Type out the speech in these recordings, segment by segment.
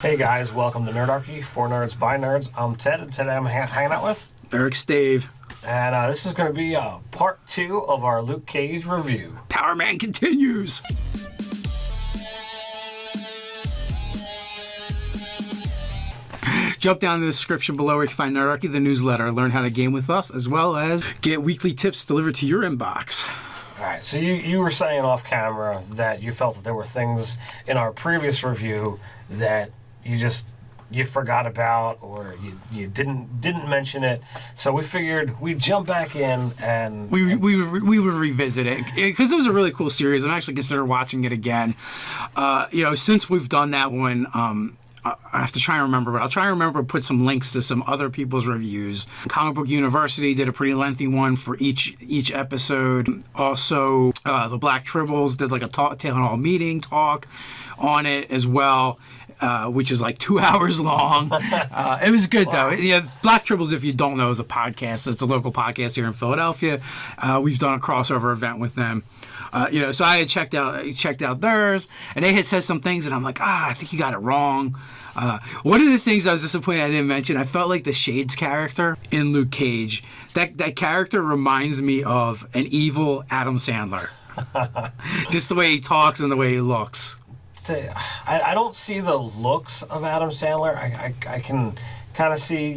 Hey guys, welcome to Nerdarchy, for nerds by nerds. I'm Ted, and today I'm hanging out with Eric Stave. And this is going to be part 2 of our Luke Cage review. Power Man continues. Jump down in the description below where you can find Nerdarchy, the newsletter, learn how to game with us, as well as get weekly tips delivered to your inbox. Alright, so you were saying off camera that you felt that there were things in our previous review that you forgot about, or you didn't mention it. So we figured we'd jump back in and we would revisit it because it was a really cool series. I'm actually considering watching it again. Since we've done that one, I have to try and remember, but I'll try and remember to put some links to some other people's reviews. Comic Book University did a pretty lengthy one for each episode. Also, the Black Tribbles did like a town hall meeting talk on it as well. Which is like 2 hours long. It was good though. Yeah, Black Tribbles, if you don't know, is a podcast. It's a local podcast here in Philadelphia. We've done a crossover event with them. So I had checked out theirs, and they had said some things, and I'm like, I think you got it wrong. One of the things I was disappointed I didn't mention, I felt like the Shades character in Luke Cage. That character reminds me of an evil Adam Sandler. Just the way he talks and the way he looks. I don't see the looks of Adam Sandler. I can kind of see,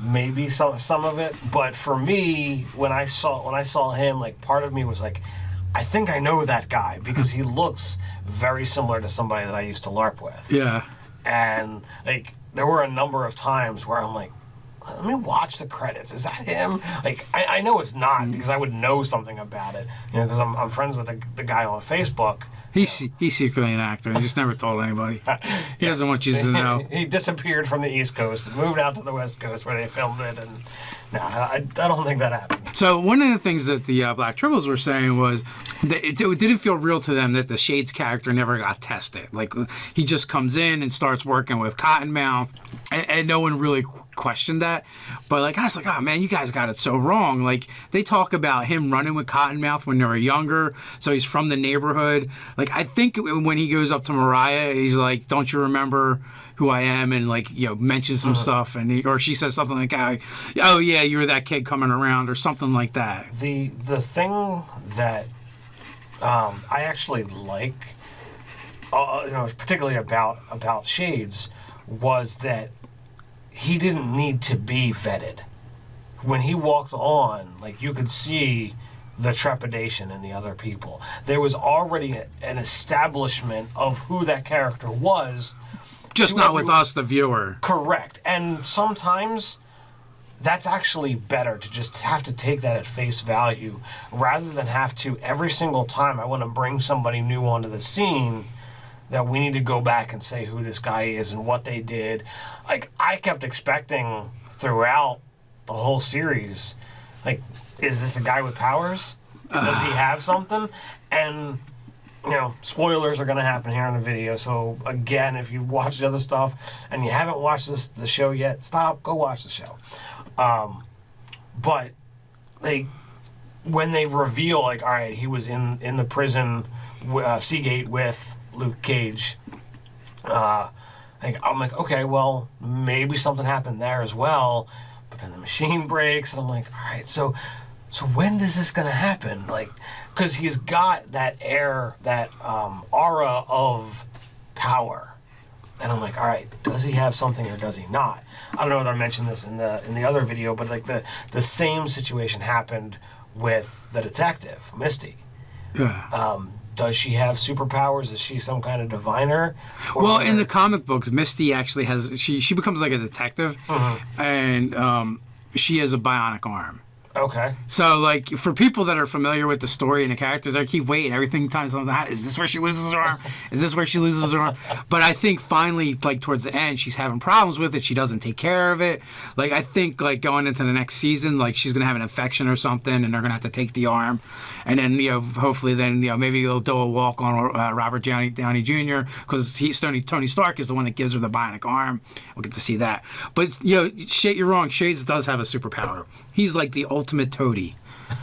maybe some of it. But for me, when I saw him, like, part of me was like, I think I know that guy because he looks very similar to somebody that I used to LARP with. Yeah. And like there were a number of times where I'm like, let me watch the credits. Is that him? Like, I know it's not because I would know something about it. Because I'm friends with the guy on Facebook. He's secretly an actor. He just never told anybody. He doesn't want you to know. He disappeared from the East Coast and moved out to the West Coast where they filmed it. And no, I don't think that happened. So one of the things that the Black Tribbles were saying was that it didn't feel real to them that the Shades character never got tested. Like, he just comes in and starts working with Cottonmouth, and no one really questioned that. But like, I was like, oh man, you guys got it so wrong. Like, they talk about him running with Cottonmouth when they were younger, so he's from the neighborhood. Like, I think when he goes up to Mariah, he's like, don't you remember who I am? And like, mentions some stuff, and or she says something like, oh yeah, you were that kid coming around, or something like that. The thing that I actually like, particularly about Shades, was that he didn't need to be vetted. When he walked on, like, you could see the trepidation in the other people. There was already an establishment of who that character was. Just not with us, the viewer. Correct. And sometimes that's actually better to just have to take that at face value rather than have to, every single time I want to bring somebody new onto the scene, that we need to go back and say who this guy is and what they did. Like, I kept expecting throughout the whole series, like, is this a guy with powers? Does he have something? And, spoilers are going to happen here in the video. So, again, if you've watched the other stuff and you haven't watched the show yet, stop, go watch the show. But, like, when they reveal, like, all right, he was in the prison, Seagate with Luke Cage, I'm like, okay, well, maybe something happened there as well. But then the machine breaks, and I'm like, all right, so when is this gonna happen? Like, because he's got that air, that aura of power, and I'm like, all right, does he have something or does he not? I don't know whether I mentioned this in the other video, but like the same situation happened with the detective, Misty. Yeah. Does she have superpowers? Is she some kind of diviner? Well, in the comic books, Misty actually has... She becomes like a detective, and she has a bionic arm. Okay. So, like, for people that are familiar with the story and the characters, I keep waiting every time someone's like, is this where she loses her arm? Is this where she loses her arm? But I think finally, like, towards the end, she's having problems with it. She doesn't take care of it. Like, I think, like, going into the next season, like, she's going to have an infection or something, and they're going to have to take the arm. And then, hopefully then, maybe they'll do a walk on Robert Downey Jr., because Tony Stark is the one that gives her the bionic arm. We'll get to see that. But, you're wrong. Shades does have a superpower. He's like the ultimate toady.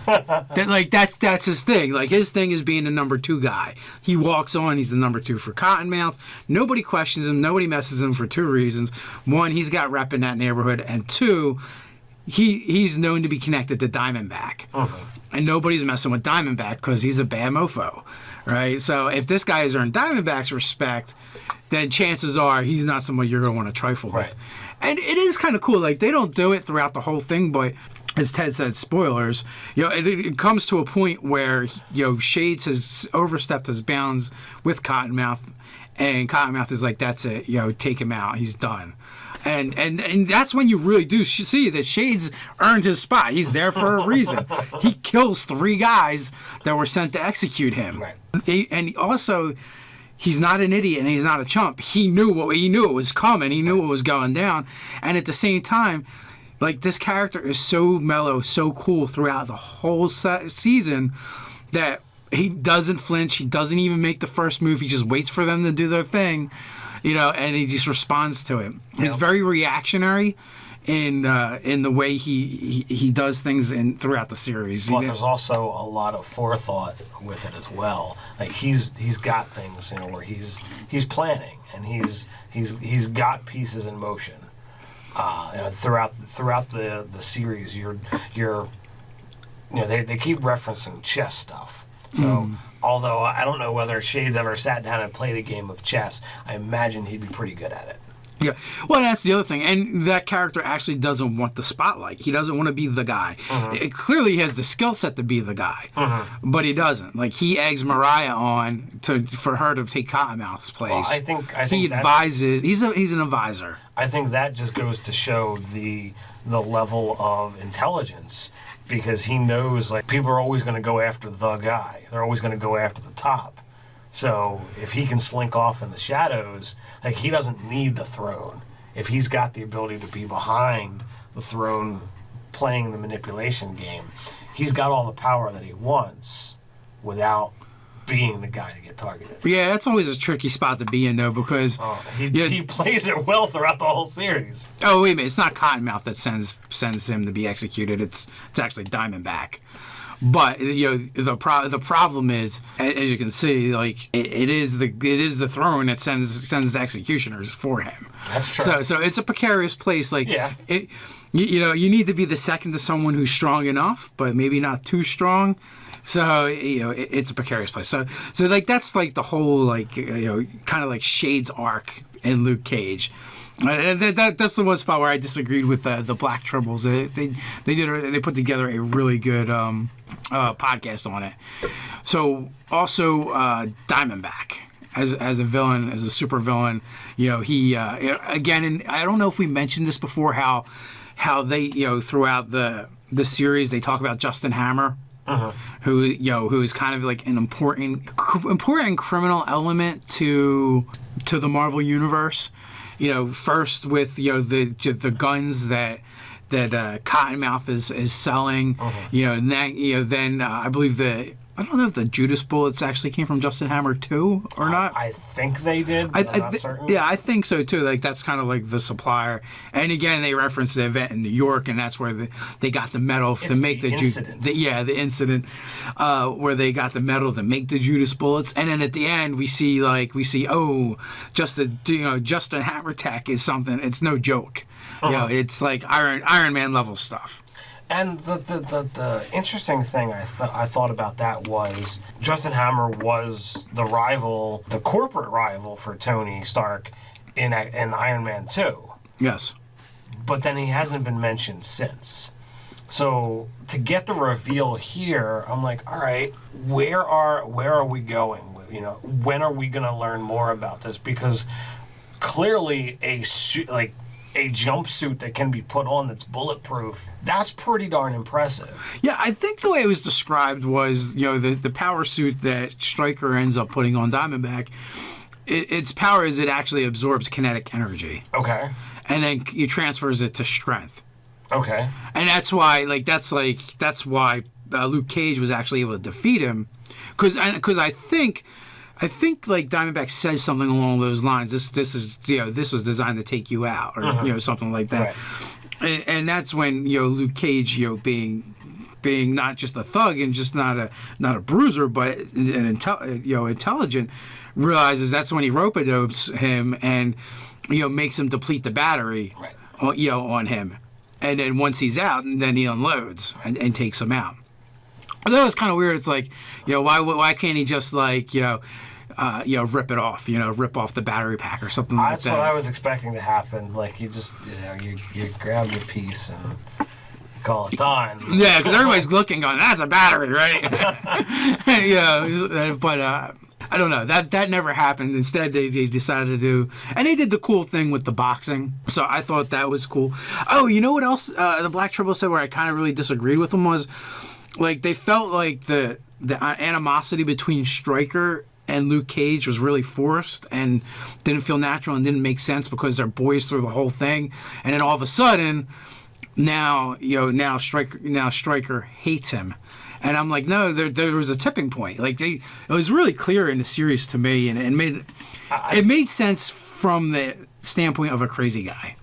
That's his thing. Like, his thing is being the number 2 guy. He walks on, he's the number 2 for Cottonmouth. Nobody questions him, nobody messes him for 2 reasons. 1, he's got rep in that neighborhood, and 2, he's known to be connected to Diamondback. And nobody's messing with Diamondback because he's a bad mofo, right? So if this guy has earned Diamondback's respect, then chances are he's not someone you're going to want to trifle with. And it is kind of cool. Like, they don't do it throughout the whole thing, but as Ted said, spoilers, it comes to a point where, Shades has overstepped his bounds with Cottonmouth, and Cottonmouth is like, that's it, take him out, he's done. And that's when you really do see that Shades earned his spot. He's there for a reason. He kills 3 guys that were sent to execute him. And also, he's not an idiot and he's not a chump. He knew it was coming. He knew what was going down. And at the same time, like, this character is so mellow, so cool throughout the whole season that he doesn't flinch. He doesn't even make the first move. He just waits for them to do their thing, and he just responds to it. He's very reactionary in the way he does things throughout the series. But there's also a lot of forethought with it as well. Like, he's got things where he's planning, and he's got pieces in motion. Throughout the series, they keep referencing chess stuff. So although I don't know whether Shades ever sat down and played a game of chess, I imagine he'd be pretty good at it. Yeah, well, that's the other thing, and that character actually doesn't want the spotlight. He doesn't want to be the guy. It clearly has the skill set to be the guy, but he doesn't. Like, he eggs Mariah on for her to take Cottonmouth's place. Well, I think he advises. He's an advisor. I think that just goes to show the level of intelligence, because he knows, like, people are always going to go after the guy. They're always going to go after the top. So if he can slink off in the shadows, like, he doesn't need the throne. If he's got the ability to be behind the throne playing the manipulation game, he's got all the power that he wants without being the guy to get targeted. Yeah, that's always a tricky spot to be in, though, because he plays it well throughout the whole series. Oh, wait a minute, it's not Cottonmouth that sends him to be executed. It's actually Diamondback. But the problem is, as you can see, like, it is the throne that sends the executioners for him. That's true. So it's a precarious place. Like, you need to be the second to someone who's strong enough, but maybe not too strong. So it's a precarious place. So like, that's like the whole, like, kind of like Shades arc in Luke Cage. And that's the one spot where I disagreed with the Black Tribbles. They put together a really good podcast on it. So also Diamondback as a villain, as a super villain, he again, and I don't know if we mentioned this before, how they throughout the series they talk about Justin Hammer. Who is kind of like an important criminal element to the Marvel universe. First with the guns that Cottonmouth is selling. And then I believe I don't know if the Judas bullets actually came from Justin Hammer too or not. I think they did, but I'm not certain. Yeah, I think so too. Like, that's kind of like the supplier. And again, they reference the event in New York, and that's where they got the metal to make the incident. The incident where they got the metal to make the Judas bullets. And then at the end, we see Justin Hammer tech is something. It's no joke. It's like Iron Man level stuff. And the interesting thing I thought about that was Justin Hammer was the corporate rival for Tony Stark in Iron Man 2. Yes. But then he hasn't been mentioned since. So to get the reveal here, I'm like, all right, where are we going? When are we going to learn more about this? Because clearly a jumpsuit that can be put on that's bulletproof, that's pretty darn impressive. Yeah, I think the way it was described was, the power suit that Stryker ends up putting on Diamondback, its power is it actually absorbs kinetic energy. Okay. And then it transfers it to strength. Okay. And that's why Luke Cage was actually able to defeat him, because I think like Diamondback says something along those lines. This was designed to take you out, or something like that. Right. And that's when Luke Cage being being not just a thug and just not a bruiser, but an intelligent, realizes that's when he rope-a-dopes him and makes him deplete the battery, Right. On him, and then once he's out, then he unloads and takes him out. That was kind of weird. It's like, why can't he just like rip it off, rip off the battery pack or something like that. That's what I was expecting to happen. Like you just you grab your piece and call it done. Yeah, because everybody's looking, going, "That's a battery, right?" But I don't know. That never happened. Instead, they decided to do, and they did the cool thing with the boxing. So I thought that was cool. Oh, you know what else? The Black Triple said where I kind of really disagreed with them was, like, they felt like the animosity between Stryker and Luke Cage was really forced and didn't feel natural and didn't make sense because they're boys through the whole thing, and then all of a sudden, now Stryker hates him. And I'm like, no, there was a tipping point. Like it was really clear in the series to me, and it made sense from the standpoint of a crazy guy.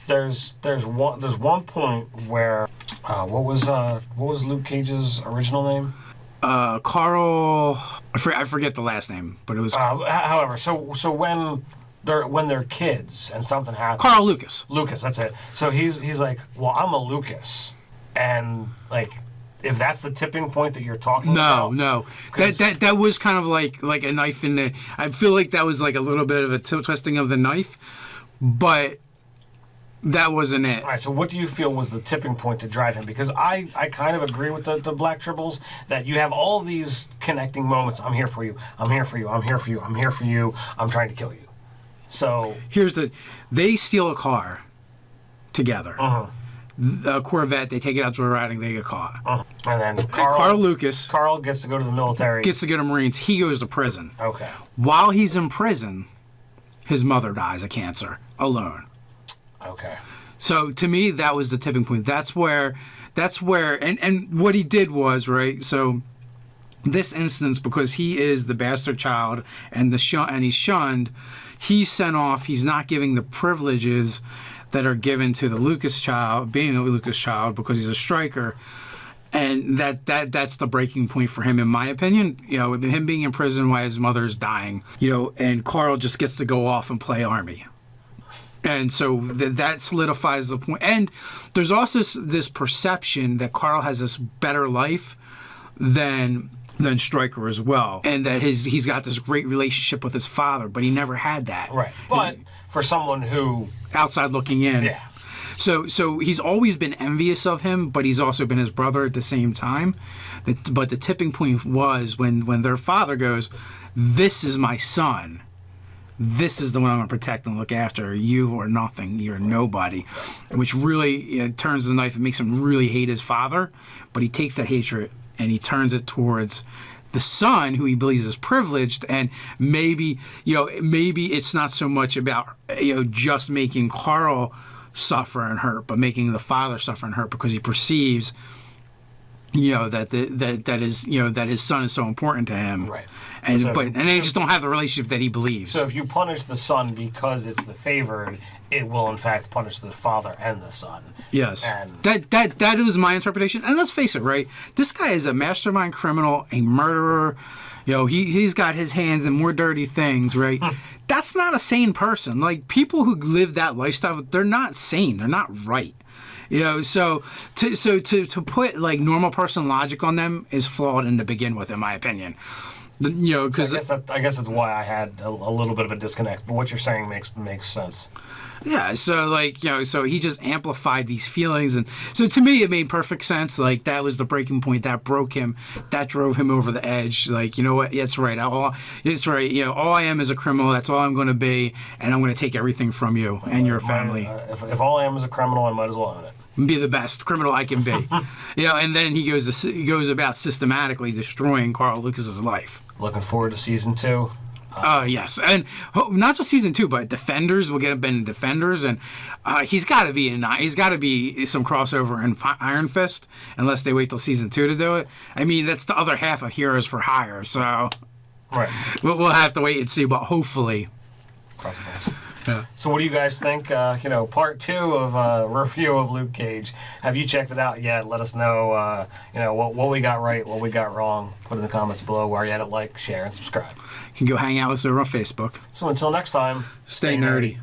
There's one point where what was Luke Cage's original name? Carl. I forget the last name, but it was. However, so when they're kids and something happens. Carl Lucas. Lucas, that's it. So he's like, well, I'm a Lucas, and like. If that's the tipping point that you're talking about? No. That was kind of like a knife in the... I feel like that was like a little bit of a twisting of the knife, but that wasn't it. All right, so what do you feel was the tipping point to drive him? Because I kind of agree with the Black Tribbles that you have all these connecting moments. I'm here for you. I'm here for you. I'm here for you. I'm here for you. I'm trying to kill you. So... They steal a car together. Uh-huh. The Corvette, they take it out to a riding, they get caught. And then Carl Lucas gets to go to the military. Gets to go to Marines. He goes to prison. Okay. While he's in prison, his mother dies of cancer alone. Okay. So to me, that was the tipping point. That's where, and what he did was, right, so this instance, because he is the bastard child and he's shunned, he's sent off, he's not giving the privileges that are given to the Lucas child, being a Lucas child, because he's a Stryker, and that's the breaking point for him, in my opinion. Him being in prison while his mother's dying, and Carl just gets to go off and play Army, and so that solidifies the point. And there's also this perception that Carl has this better life than Stryker as well, and that he's got this great relationship with his father, but he never had that. Right, but for someone who outside looking in, yeah. So he's always been envious of him, but he's also been his brother at the same time. But the tipping point was when their father goes, "This is my son. This is the one I'm going to protect and look after. You are nothing. You're nobody," which really turns the knife and makes him really hate his father. But he takes that hatred and he turns it towards the son, who he believes is privileged, and maybe it's not so much about just making Carl suffer and hurt, but making the father suffer and hurt because he perceives that his son is so important to him, right? And they just don't have the relationship that he believes. So if you punish the son because it's the favored, it will in fact punish the father and the son. Yes, and that was my interpretation. And let's face it, right? This guy is a mastermind criminal, a murderer. He's got his hands in more dirty things, right? That's not a sane person. Like, people who live that lifestyle, they're not sane. They're not right. So to put like normal person logic on them is flawed to begin with, in my opinion. Because I guess that's why I had a little bit of a disconnect. But what you're saying makes sense. Yeah, so so he just amplified these feelings, and so to me it made perfect sense. Like, that was the breaking point that broke him, that drove him over the edge. Like, you know what? It's right. It's right. All I am is a criminal. That's all I'm going to be, and I'm going to take everything from you and your family. If all I am is a criminal, I might as well own it. Be the best criminal I can be. And then he goes about systematically destroying Carl Lucas's life. Looking forward to season 2. Yes, and not just season 2, but Defenders. We'll get him in Defenders, and he's got to be some crossover in Iron Fist, unless they wait till season 2 to do it. I mean, that's the other half of Heroes for Hire, so right. We'll have to wait and see, but hopefully. Yeah. So what do you guys think? Part 2 of a review of Luke Cage. Have you checked it out yet? Let us know, what we got right, what we got wrong. Put in the comments below where you had it, like, share, and subscribe. You can go hang out with us over on Facebook. So until next time, Stay nerdy.